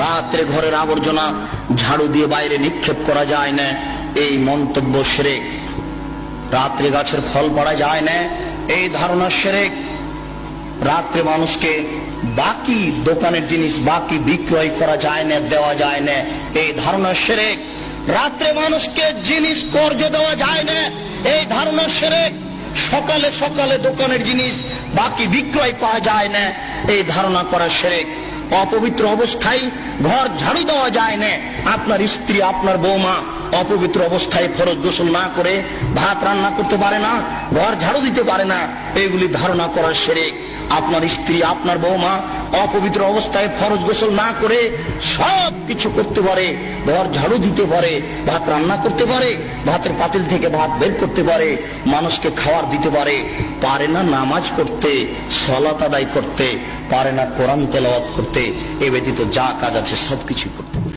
রাত্রে ঘরের আবর্জনা ঝাড়ু দিয়ে বাইরে নিক্ষেপ করা যায় না, এই মন্তব্য শিরক। রাত্রে গাছের ফল পড়া যায় না, এই ধারণা শিরক। রাত্রে মানুষকে বাকি দোকানের জিনিস বাকি বিক্রয় করা যায় না, দেওয়া যায় না, এই ধারণা শিরক। রাত্রে মানুষকে জিনিস কর্জ দেওয়া যায় না, এই ধারণা শিরক। সকালে সকালে দোকানের জিনিস বাকি বিক্রয় করা যায় না, এই ধারণা করা শিরক। অপবিত্র অবস্থায় ঘর ঝাড়ু দেওয়া যায় না, আপনার স্ত্রী আপনার বৌমা অপবিত্র অবস্থায় ফরজ গোসল না করে ভাত রান্না করতে পারে না, ঘর ঝাড়ু দিতে পারে না, এগুলি ধারণা করা শিরক। আপনার স্ত্রী আপনার বৌমা অপবিত্র অবস্থায় ফরজ গোসল না করে সব কিছু করতে পারে, ঘর ঝাড়ু দিতে পারে, ভাত রান্না করতে পারে, ভাতের পাতিল থেকে ভাত বের করতে পারে, মানুষকে খাবার দিতে পারে, পারে না নামাজ পড়তে, সালাত আদায় করতে, পারে না কোরআন তেলাওয়াত করতে, এ ব্যতীত যা কাজ আছে সবকিছু করতে।